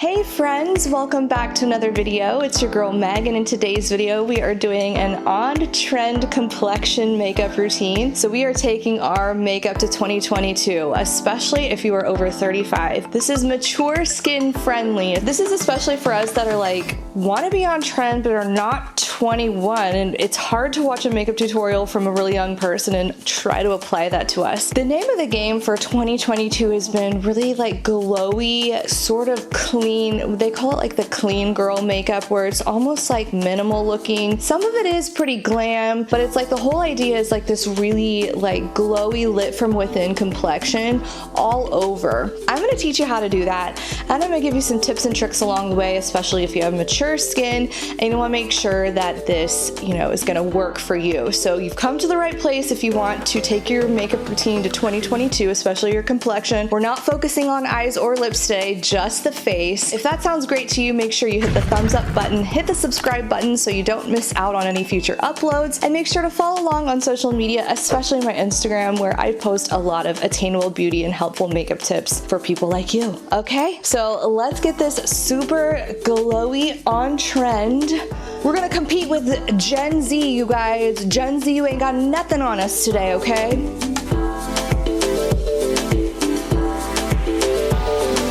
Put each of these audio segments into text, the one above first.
Hey friends, welcome back to another video. It's your girl Meg, and in today's video we are doing an on-trend complexion makeup routine. So we are taking our makeup to 2022, especially if you are over 35. This is mature skin friendly. This is especially for us that are like, want to be on trend but are not 21, and it's hard to watch a makeup tutorial from a really young person and try to apply that to us. The name of the game for 2022 has been really like glowy, sort of clean. They call it like the clean girl makeup, where it's almost like minimal looking. Some of it is pretty glam, but it's like the whole idea is like this really like glowy, lit from within complexion all over. I'm gonna teach you how to do that, and I'm gonna give you some tips and tricks along the way, especially if you have mature skin and you wanna make sure that this, is gonna work for you. So you've come to the right place if you want to take your makeup routine to 2022, especially your complexion. We're not focusing on eyes or lips today, just the face. If that sounds great to you, make sure you hit the thumbs up button, hit the subscribe button so you don't miss out on any future uploads, and make sure to follow along on social media, especially my Instagram, where I post a lot of attainable beauty and helpful makeup tips for people like you. Okay, so let's get this super glowy on trend. We're gonna compete with Gen Z, you guys. Gen Z, you ain't got nothing on us today, okay?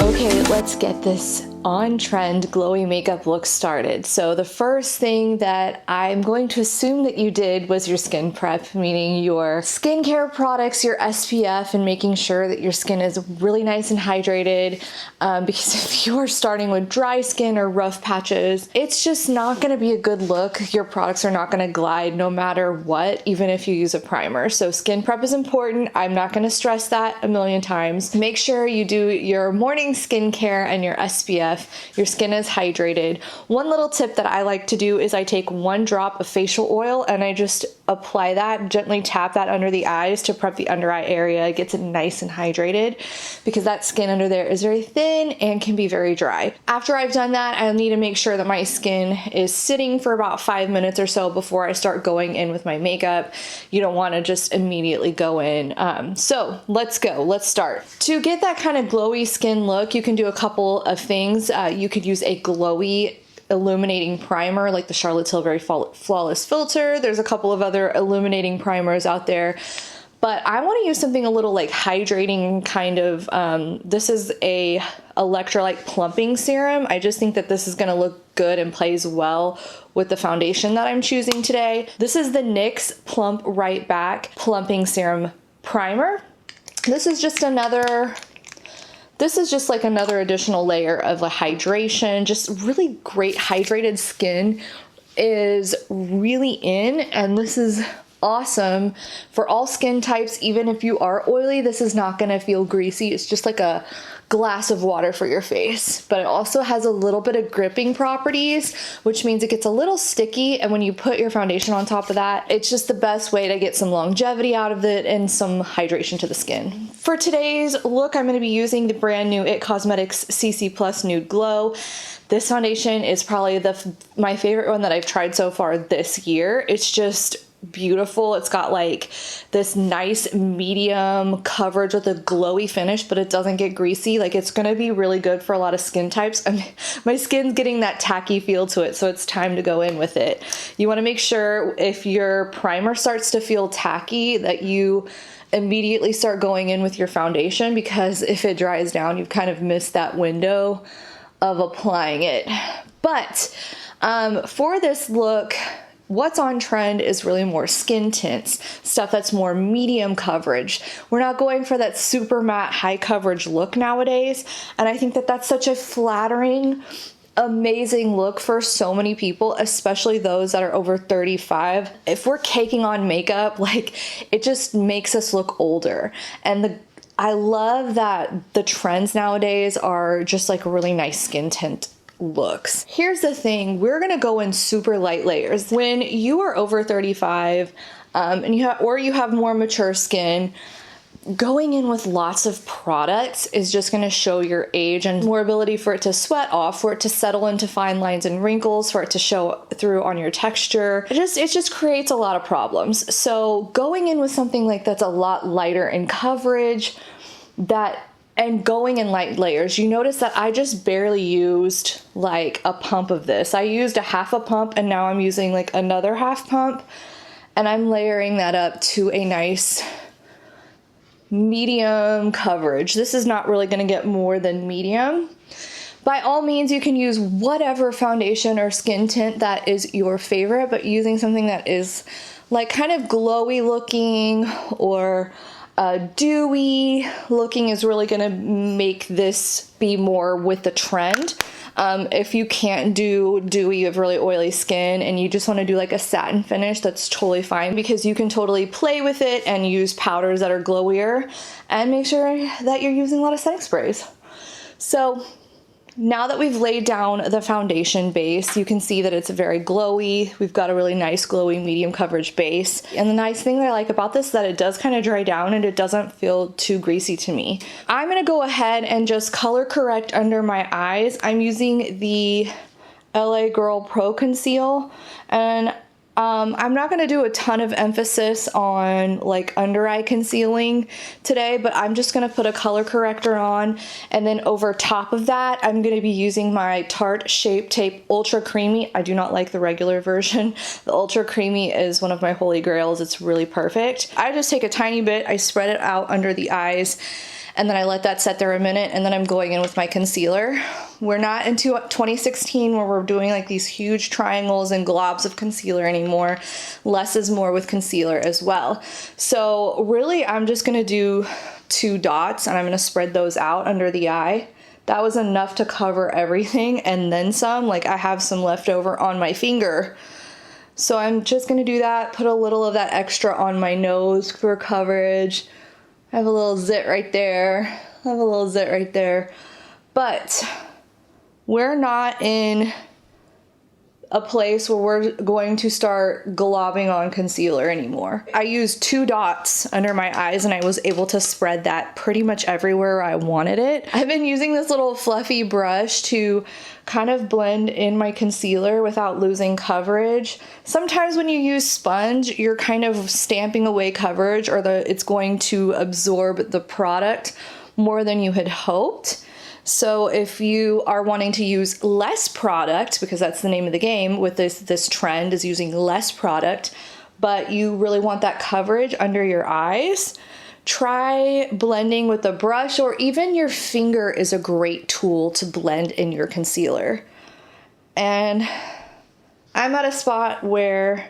Okay, let's get this on-trend glowy makeup look started. So the first thing that I'm going to assume that you did was your skin prep, meaning your skincare products, your SPF, and making sure that your skin is really nice and hydrated, because if you're starting with dry skin or rough patches, it's just not going to be a good look. Your products are not going to glide no matter what, even if you use a primer. So skin prep is important. I'm not going to stress that a million times. Make sure you do your morning skincare and your SPF. Your skin is hydrated. One little tip that I like to do is I take 1 drop of facial oil and I just apply that, gently tap that under the eyes to prep the under eye area. It gets it nice and hydrated because that skin under there is very thin and can be very dry. After I've done that, I'll need to make sure that my skin is sitting for about 5 minutes or so before I start going in with my makeup. You don't want to just immediately go in. So let's go. Let's start. To get that kind of glowy skin look, you can do a couple of things. You could use a glowy illuminating primer like the Charlotte Tilbury Flawless Filter. There's a couple of other illuminating primers out there, but I want to use something a little like hydrating kind of. This is a electrolyte plumping serum. I just think that this is going to look good and plays well with the foundation that I'm choosing today. This is the NYX Plump Right Back Plumping Serum Primer. This is just like another additional layer of a hydration. Just really great hydrated skin is really in, and this is awesome for all skin types. Even if you are oily, this is not gonna feel greasy. It's just like a glass of water for your face, but it also has a little bit of gripping properties, which means it gets a little sticky, and when you put your foundation on top of that, it's just the best way to get some longevity out of it and some hydration to the skin. For today's look, I'm going to be using the brand new IT Cosmetics CC Plus Nude Glow. This foundation is probably my favorite one that I've tried so far this year. It's just beautiful. It's got like this nice medium coverage with a glowy finish, but it doesn't get greasy. Like, it's going to be really good for a lot of skin types. My skin's getting that tacky feel to it, so it's time to go in with it. You want to make sure if your primer starts to feel tacky that you immediately start going in with your foundation, because if it dries down, you've kind of missed that window of applying it. But for this look, what's on trend is really more skin tints, stuff that's more medium coverage. We're not going for that super matte high coverage look nowadays, and I think that that's such a flattering, amazing look for so many people, especially those that are over 35. If we're caking on makeup, like, it just makes us look older. And I love that the trends nowadays are just like a really nice skin tint looks. Here's the thing, we're gonna go in super light layers. When you are over 35 and you have more mature skin, going in with lots of products is just going to show your age, and more ability for it to sweat off, for it to settle into fine lines and wrinkles, for it to show through on your texture. It just creates a lot of problems. So going in with something like that's a lot lighter in coverage, that and going in light layers. You notice that I just barely used like a pump of this. I used a half a pump and now I'm using like another half pump, and I'm layering that up to a nice medium coverage. This is not really going to get more than medium. By all means, you can use whatever foundation or skin tint that is your favorite, but using something that is like kind of glowy looking or dewy looking is really going to make this be more with the trend. If you can't do dewy, you have really oily skin and you just want to do like a satin finish, that's totally fine, because you can totally play with it and use powders that are glowier, and make sure that you're using a lot of setting sprays. So now that we've laid down the foundation base, you can see that it's very glowy. We've got a really nice glowy medium coverage base. And the nice thing that I like about this is that it does kind of dry down and it doesn't feel too greasy to me. I'm gonna go ahead and just color correct under my eyes. I'm using the LA Girl Pro Conceal, and I'm not going to do a ton of emphasis on like under eye concealing today, but I'm just going to put a color corrector on, and then over top of that I'm going to be using my Tarte Shape Tape Ultra Creamy. I do not like the regular version. The Ultra Creamy is one of my holy grails. It's really perfect. I just take a tiny bit, I spread it out under the eyes, and then I let that set there a minute, and then I'm going in with my concealer. We're not into 2016 where we're doing like these huge triangles and globs of concealer anymore. Less is more with concealer as well. So really I'm just gonna do 2 dots and I'm gonna spread those out under the eye. That was enough to cover everything and then some. Like I have some left over on my finger. So I'm just gonna do that, put a little of that extra on my nose for coverage. I have a little zit right there. I have a little zit right there. But we're not in a place where we're going to start globbing on concealer anymore. I used 2 dots under my eyes and I was able to spread that pretty much everywhere I wanted it. I've been using this little fluffy brush to kind of blend in my concealer without losing coverage. Sometimes when you use sponge, you're kind of stamping away coverage, or it's going to absorb the product more than you had hoped. So if you are wanting to use less product, because that's the name of the game with this trend is using less product, but you really want that coverage under your eyes, try blending with a brush, or even your finger is a great tool to blend in your concealer. And I'm at a spot where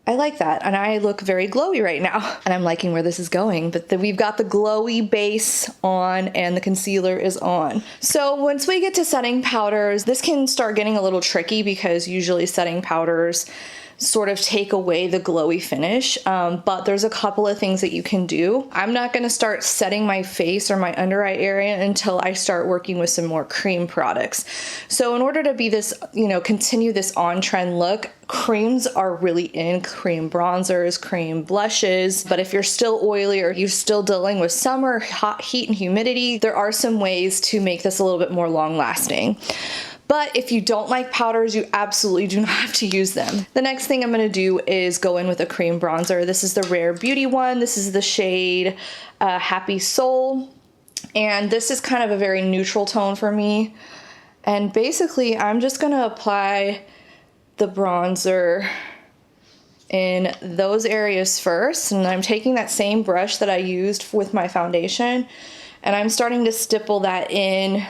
I like that, and I look very glowy right now, and I'm liking where this is going. But we've got the glowy base on and the concealer is on. So once we get to setting powders, this can start getting a little tricky because usually setting powders sort of take away the glowy finish, but there's a couple of things that you can do. I'm not going to start setting my face or my under eye area until I start working with some more cream products. So in order to be this, continue this on-trend look, creams are really in. Cream bronzers, cream blushes. But if you're still oily or you're still dealing with summer hot heat and humidity, there are some ways to make this a little bit more long-lasting. But if you don't like powders, you absolutely do not have to use them. The next thing I'm gonna do is go in with a cream bronzer. This is the Rare Beauty one. This is the shade Happy Soul. And this is kind of a very neutral tone for me. And basically, I'm just gonna apply the bronzer in those areas first. And I'm taking that same brush that I used with my foundation, and I'm starting to stipple that in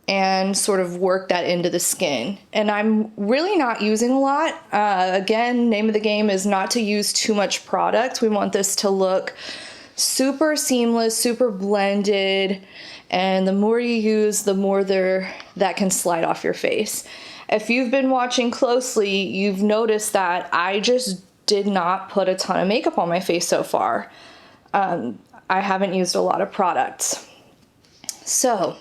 and sort of work that into the skin. And I'm really not using a lot. Again, name of the game is not to use too much product. We want this to look super seamless, super blended, and the more you use, the more that can slide off your face. If you've been watching closely, you've noticed that I just did not put a ton of makeup on my face so far. I haven't used a lot of products. So,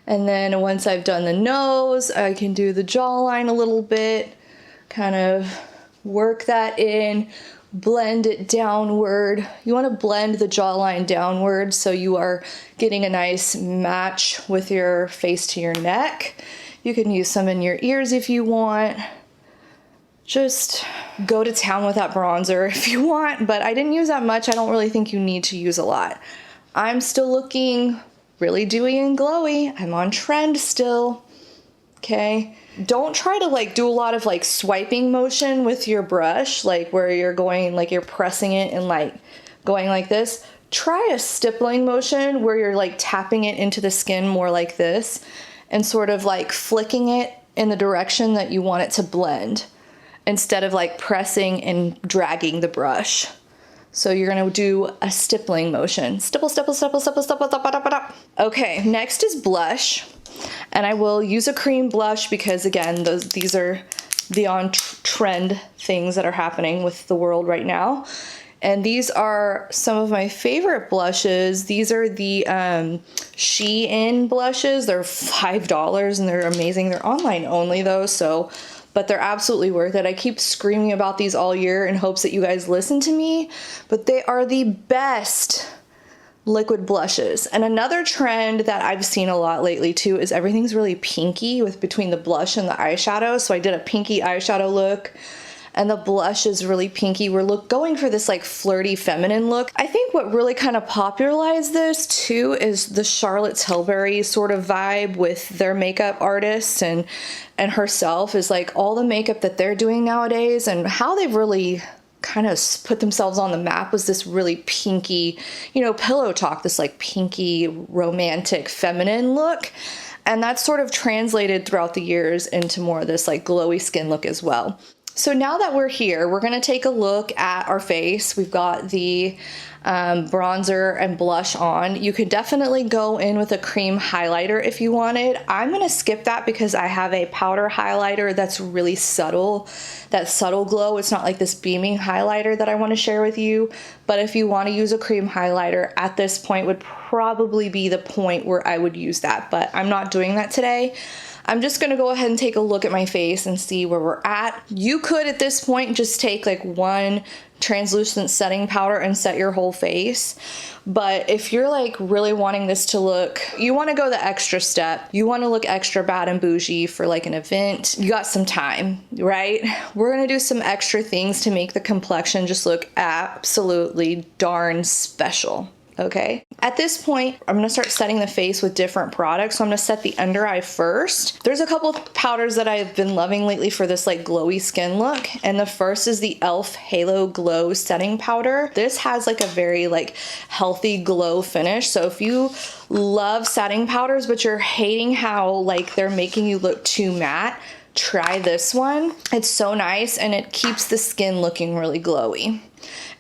and then once I've done the nose, I can do the jawline a little bit, kind of work that in, blend it downward. You want to blend the jawline downward so you are getting a nice match with your face to your neck. You can use some in your ears if you want. Just go to town with that bronzer if you want, but I didn't use that much. I don't really think you need to use a lot. I'm still looking really dewy and glowy. I'm on trend still. Okay. Don't try to like do a lot of like swiping motion with your brush, like where you're going, like you're pressing it and like going like this. Try a stippling motion where you're like tapping it into the skin more like this and sort of like flicking it in the direction that you want it to blend instead of like pressing and dragging the brush. So you're gonna do a stippling motion. Stipple, stipple, stipple, stipple, stipple, stipple, stipple, stipple. Okay, next is blush. And I will use a cream blush because again, these are the on-trend things that are happening with the world right now. And these are some of my favorite blushes. These are the Shein blushes. They're $5 and they're amazing. They're online only though, so but they're absolutely worth it. I keep screaming about these all year in hopes that you guys listen to me, but they are the best liquid blushes. And another trend that I've seen a lot lately too is everything's really pinky with between the blush and the eyeshadow. So I did a pinky eyeshadow look and the blush is really pinky. We're going for this like flirty feminine look. I think what really kind of popularized this too is the Charlotte Tilbury sort of vibe with their makeup artists and herself is like all the makeup that they're doing nowadays and how they've really kind of put themselves on the map was this really pinky, you know, pillow talk, this like pinky romantic feminine look. And that's sort of translated throughout the years into more of this like glowy skin look as well. So now that we're here, we're gonna take a look at our face. We've got the bronzer and blush on. You could definitely go in with a cream highlighter if you wanted. I'm gonna skip that because I have a powder highlighter that's really subtle, that subtle glow. It's not like this beaming highlighter that I wanna share with you, but if you wanna use a cream highlighter at this point would probably be the point where I would use that, but I'm not doing that today. I'm just gonna go ahead and take a look at my face and see where we're at. You could at this point just take like one translucent setting powder and set your whole face. But if you're like really wanting this to look, you wanna go the extra step. You wanna look extra bad and bougie for like an event. You got some time, right? We're gonna do some extra things to make the complexion just look absolutely darn special. Okay. At this point, I'm gonna start setting the face with different products. So I'm gonna set the under eye first. There's a couple of powders that I've been loving lately for this like glowy skin look. And the first is the e.l.f. Halo Glow Setting Powder. This has like a very like healthy glow finish. So if you love setting powders, but you're hating how like they're making you look too matte, try this one. It's so nice and it keeps the skin looking really glowy.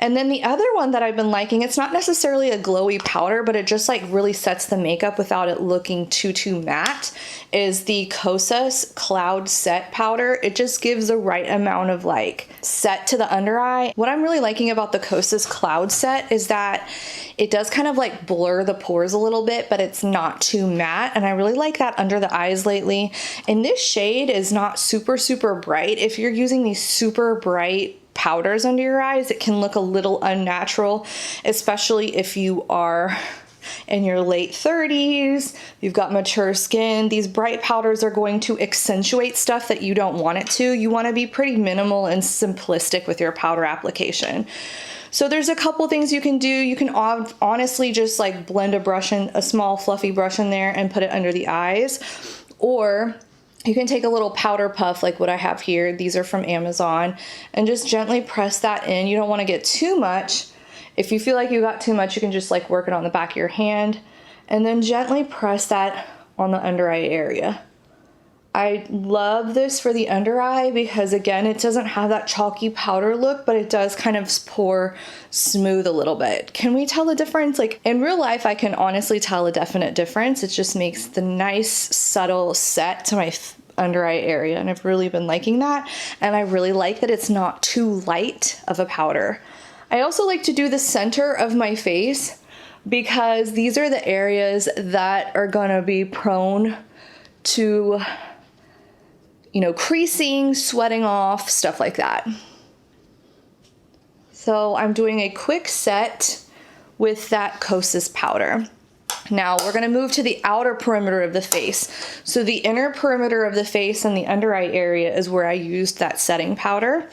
And then the other one that I've been liking, it's not necessarily a glowy powder, but it just like really sets the makeup without it looking too matte, is the Kosas Cloud Set Powder. It just gives the right amount of like set to the under eye. What I'm really liking about the Kosas Cloud Set is that it does kind of like blur the pores a little bit, but it's not too matte. And I really like that under the eyes lately. And this shade is not super bright. If you're using these super bright powders under your eyes, it can look a little unnatural, especially if you are in your late 30s, you've got mature skin. These bright powders are going to accentuate stuff that you don't want it to. You want to be pretty minimal and simplistic with your powder application. So there's a couple things you can do. You can honestly just like blend a brush in, a small fluffy brush in there and put it under the eyes, or you can take a little powder puff like what I have here. These are from Amazon, and just gently press that in. You don't want to get too much. If you feel like you got too much, you can just like work it on the back of your hand and then gently press that on the under eye area. I love this for the under eye because again, it doesn't have that chalky powder look, but it does kind of pour smooth a little bit. Can we tell the difference? Like in real life, I can honestly tell a definite difference. It just makes the nice subtle set to my under eye area, and I've really been liking that. And I really like that it's not too light of a powder. I also like to do the center of my face because these are the areas that are gonna be prone to, you know, creasing, sweating off, stuff like that. So I'm doing a quick set with that Kosas powder. Now we're gonna move to the outer perimeter of the face. So the inner perimeter of the face and the under eye area is where I used that setting powder.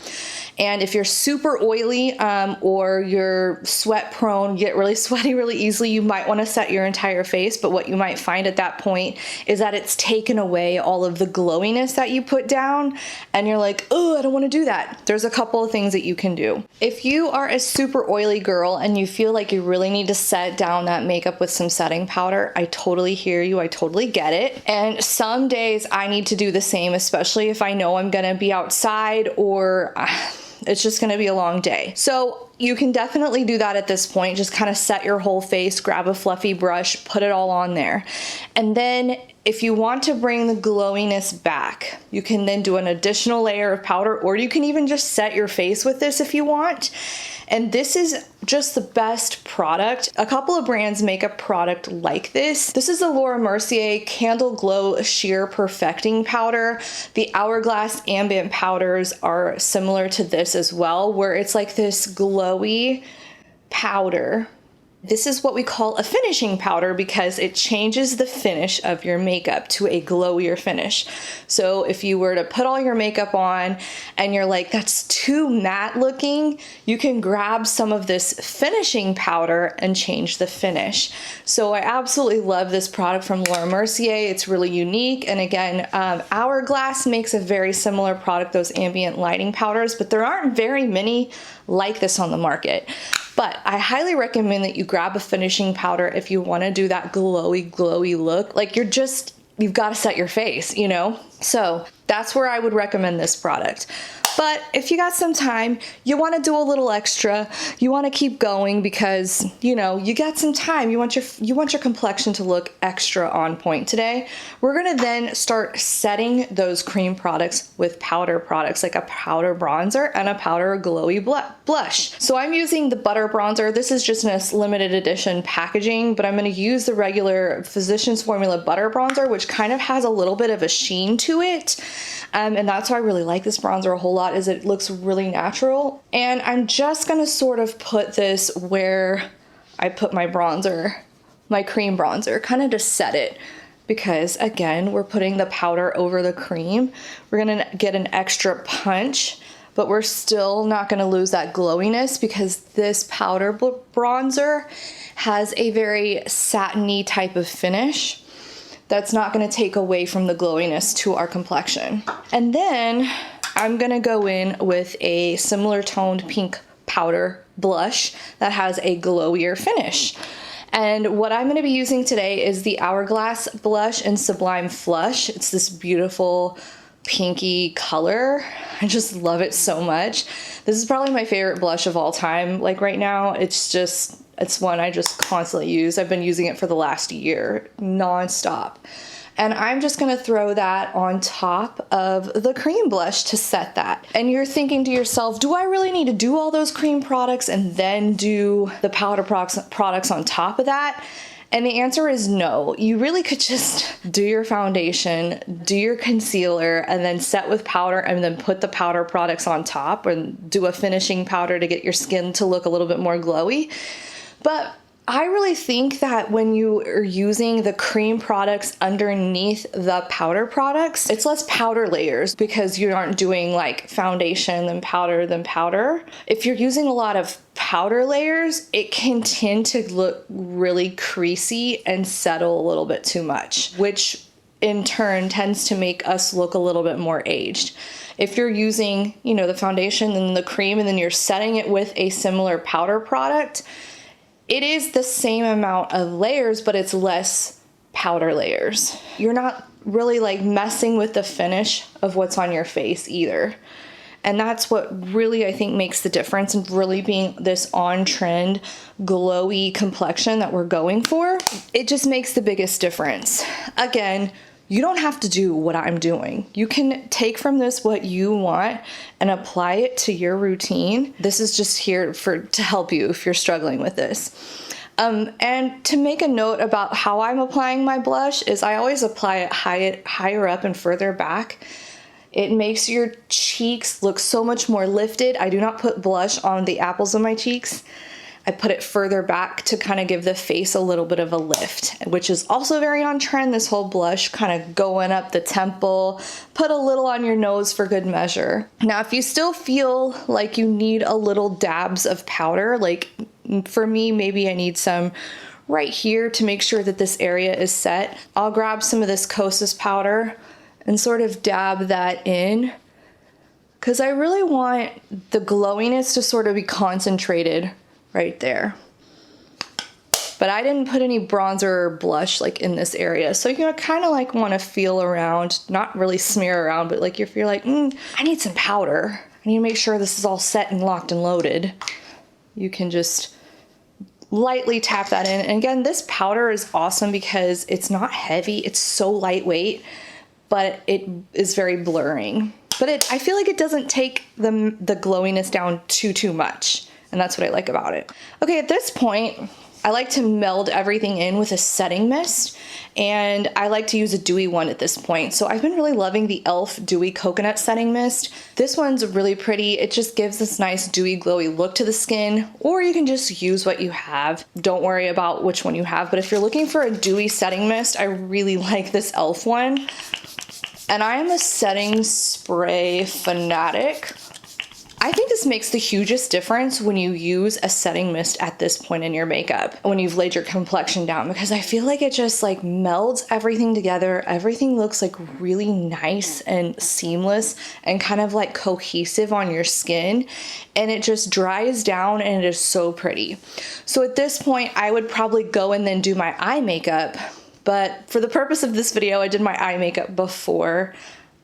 And if you're super oily or you're sweat prone, get really sweaty really easily, you might want to set your entire face. But what you might find at that point is that it's taken away all of the glowiness that you put down. And you're like, oh, I don't want to do that. There's a couple of things that you can do. If you are a super oily girl and you feel like you really need to set down that makeup with some setting powder, I totally hear you. I totally get it. And some days I need to do the same, especially if I know I'm going to be outside or it's just going to be a long day. So you can definitely do that at this point. Just kind of set your whole face, grab a fluffy brush, put it all on there. And then if you want to bring the glowiness back, you can then do an additional layer of powder, or you can even just set your face with this if you want. And this is just the best product. A couple of brands make a product like this. This is the Laura Mercier Candle Glow Sheer Perfecting Powder. The Hourglass Ambient Powders are similar to this as well, where it's like this glowy powder. This is what we call a finishing powder because it changes the finish of your makeup to a glowier finish. So if you were to put all your makeup on and you're like, that's too matte looking, you can grab some of this finishing powder and change the finish. So I absolutely love this product from Laura Mercier. It's really unique. And again, Hourglass makes a very similar product, those ambient lighting powders, but there aren't very many like this on the market. But I highly recommend that you grab a finishing powder if you want to do that glowy look. Like you've got to set your face, you know? So that's where I would recommend this product. But if you got some time, you want to do a little extra, you want to keep going because, you know, you got some time, you want your complexion to look extra on point today. We're going to then start setting those cream products with powder products like a powder bronzer and a powder glowy blush. So I'm using the butter bronzer. This is just in a limited edition packaging, but I'm going to use the regular Physicians Formula butter bronzer, which kind of has a little bit of a sheen to it. And that's why I really like this bronzer a whole lot, is it looks really natural. And I'm just gonna sort of put this where I put my bronzer, my cream bronzer, kind of to set it. Because again, we're putting the powder over the cream. We're gonna get an extra punch, but we're still not gonna lose that glowiness because this powder bronzer has a very satiny type of finish that's not going to take away from the glowiness to our complexion. And then I'm going to go in with a similar toned pink powder blush that has a glowier finish. And what I'm going to be using today is the Hourglass blush in Sublime Flush. It's this beautiful pinky color. I just love it so much. This is probably my favorite blush of all time. Like right now, it's one I just constantly use. I've been using it for the last year, nonstop. And I'm just gonna throw that on top of the cream blush to set that. And you're thinking to yourself, do I really need to do all those cream products and then do the powder products on top of that? And the answer is no. You really could just do your foundation, do your concealer, and then set with powder and then put the powder products on top and do a finishing powder to get your skin to look a little bit more glowy. But I really think that when you are using the cream products underneath the powder products, it's less powder layers because you aren't doing like foundation, then powder. If you're using a lot of powder layers, it can tend to look really creasy and settle a little bit too much, which in turn tends to make us look a little bit more aged. If you're using, you know, the foundation and the cream and then you're setting it with a similar powder product, it is the same amount of layers, but it's less powder layers. You're not really like messing with the finish of what's on your face either. And that's what really I think makes the difference in really being this on-trend, glowy complexion that we're going for. It just makes the biggest difference. Again, you don't have to do what I'm doing. You can take from this what you want and apply it to your routine. This is just here to help you if you're struggling with this. And to make a note about how I'm applying my blush is I always apply it higher up and further back. It makes your cheeks look so much more lifted. I do not put blush on the apples of my cheeks. I put it further back to kind of give the face a little bit of a lift, which is also very on trend, this whole blush kind of going up the temple. Put a little on your nose for good measure. Now, if you still feel like you need a little dabs of powder, like for me, maybe I need some right here to make sure that this area is set, I'll grab some of this Kosas powder and sort of dab that in, because I really want the glowiness to sort of be concentrated right there. But I didn't put any bronzer or blush like in this area. So you kind of like want to feel around, not really smear around, but like if you're like, I need some powder, I need to make sure this is all set and locked and loaded, you can just lightly tap that in. And again, this powder is awesome because it's not heavy, it's so lightweight, but it is very blurring. But I feel like it doesn't take the glowiness down too much, and that's what I like about it. Okay, at this point, I like to meld everything in with a setting mist, and I like to use a dewy one at this point. So I've been really loving the e.l.f. Dewy Coconut Setting Mist. This one's really pretty. It just gives this nice dewy, glowy look to the skin, or you can just use what you have. Don't worry about which one you have, but if you're looking for a dewy setting mist, I really like this e.l.f. one. And I am a setting spray fanatic. I think this makes the hugest difference when you use a setting mist at this point in your makeup, when you've laid your complexion down, because I feel like it just like melds everything together. Everything looks like really nice and seamless and kind of like cohesive on your skin, and it just dries down and it is so pretty. So at this point, I would probably go and then do my eye makeup, but for the purpose of this video, I did my eye makeup before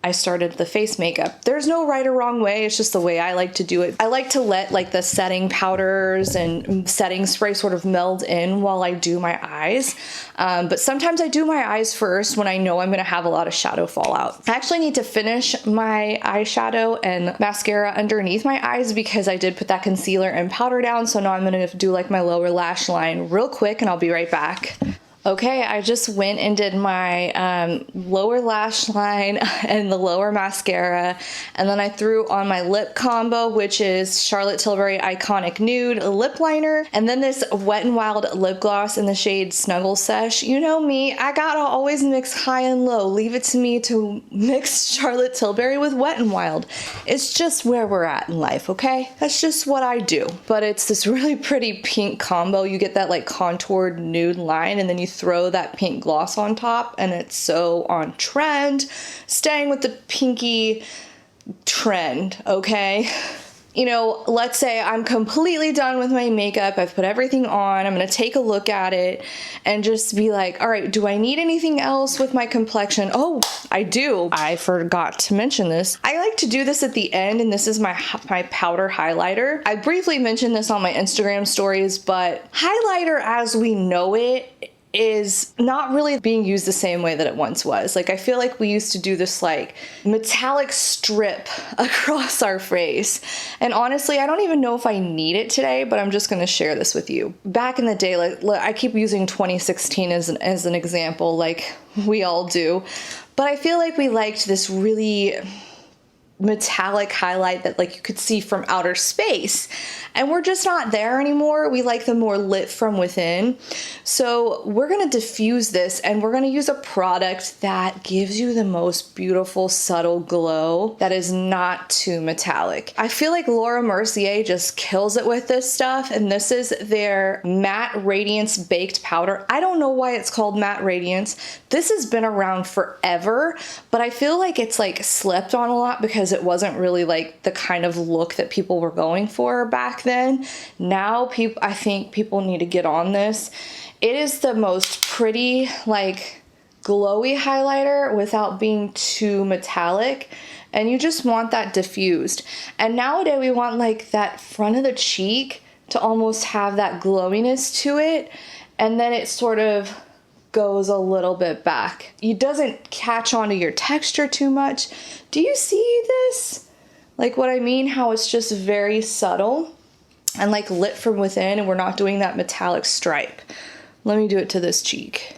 I started the face makeup. There's no right or wrong way, it's just the way I like to do it. I like to let like the setting powders and setting spray sort of meld in while I do my eyes. But sometimes I do my eyes first when I know I'm gonna have a lot of shadow fallout. I actually need to finish my eyeshadow and mascara underneath my eyes because I did put that concealer and powder down, so now I'm gonna do like my lower lash line real quick and I'll be right back. Okay, I just went and did my lower lash line and the lower mascara, and then I threw on my lip combo, which is Charlotte Tilbury Iconic Nude lip liner, and then this Wet n Wild lip gloss in the shade Snuggle Sesh. You know me, I gotta always mix high and low. Leave it to me to mix Charlotte Tilbury with Wet n Wild. It's just where we're at in life, okay? That's just what I do. But it's this really pretty pink combo. You get that like contoured nude line, and then you throw that pink gloss on top, and it's so on trend. Staying with the pinky trend, okay? You know, let's say I'm completely done with my makeup, I've put everything on, I'm gonna take a look at it and just be like, all right, do I need anything else with my complexion? Oh, I do. I forgot to mention this. I like to do this at the end, and this is my powder highlighter. I briefly mentioned this on my Instagram stories, but highlighter as we know it is not really being used the same way that it once was. Like, I feel like we used to do this like metallic strip across our face. And honestly, I don't even know if I need it today, but I'm just gonna share this with you. Back in the day, like I keep using 2016 as an example, like we all do. But I feel like we liked this really metallic highlight that like you could see from outer space, and we're just not there anymore. We like the more lit from within. So we're gonna diffuse this, and we're gonna use a product that gives you the most beautiful subtle glow that is not too metallic. I feel like Laura Mercier just kills it with this stuff, and this is their Matte Radiance Baked Powder. I don't know why it's called Matte Radiance. This has been around forever, but I feel like it's like slept on a lot because it wasn't really like the kind of look that people were going for back then. Now I think people need to get on this. It is the most pretty, like, glowy highlighter without being too metallic, and you just want that diffused. And nowadays we want like that front of the cheek to almost have that glowiness to it, and then it sort of goes a little bit back. It doesn't catch onto your texture too much. Do you see this? Like what I mean, how it's just very subtle and like lit from within, and we're not doing that metallic stripe. Let me do it to this cheek.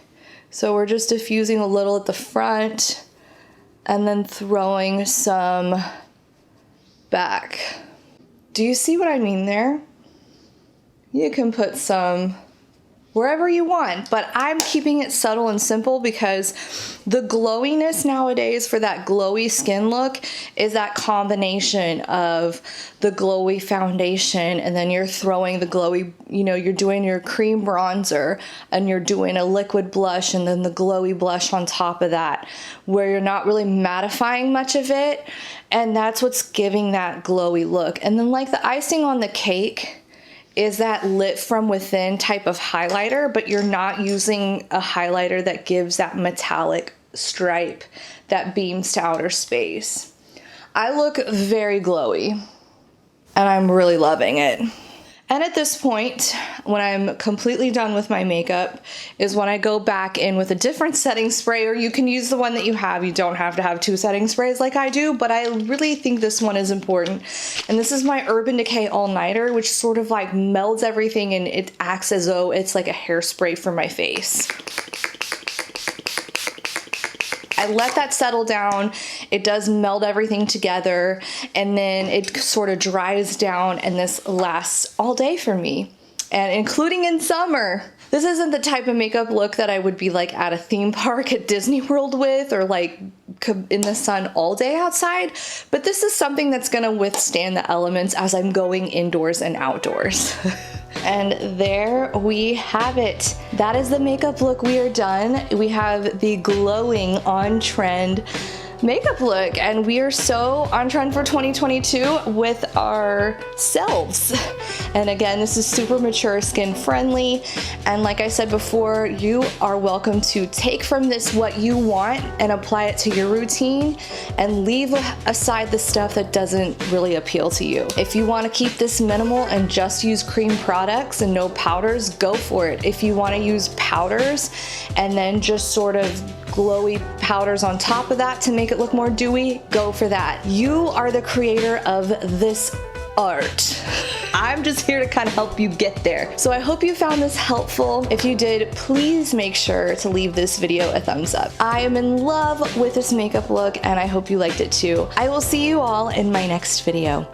So we're just diffusing a little at the front and then throwing some back. Do you see what I mean there? You can put some wherever you want, but I'm keeping it subtle and simple because the glowiness nowadays for that glowy skin look is that combination of the glowy foundation, and then you're throwing the glowy, you know, you're doing your cream bronzer and you're doing a liquid blush and then the glowy blush on top of that, where you're not really mattifying much of it, and that's what's giving that glowy look. And then like the icing on the cake is that lit from within type of highlighter, but you're not using a highlighter that gives that metallic stripe that beams to outer space. I look very glowy and I'm really loving it. And at this point, when I'm completely done with my makeup, is when I go back in with a different setting spray, or you can use the one that you have. You don't have to have 2 setting sprays like I do, but I really think this one is important. And this is my Urban Decay All Nighter, which sort of like melds everything and it acts as though it's like a hairspray for my face. I let that settle down. It does meld everything together, and then it sort of dries down, and this lasts all day for me, and including in summer. This isn't the type of makeup look that I would be like at a theme park at Disney World with, or like in the sun all day outside, but this is something that's gonna withstand the elements as I'm going indoors and outdoors. And there we have it. That is the makeup look. We are done. We have the glowing on trend makeup look, and we are so on trend for 2022 with ourselves. And again, this is super mature, skin friendly, and like I said before, you are welcome to take from this what you want and apply it to your routine, and leave aside the stuff that doesn't really appeal to you. If you want to keep this minimal and just use cream products and no powders, go for it. If you want to use powders and then just sort of glowy powders on top of that to make it look more dewy, go for that. You are the creator of this art. I'm just here to kind of help you get there. So I hope you found this helpful. If you did, please make sure to leave this video a thumbs up. I am in love with this makeup look and I hope you liked it too. I will see you all in my next video.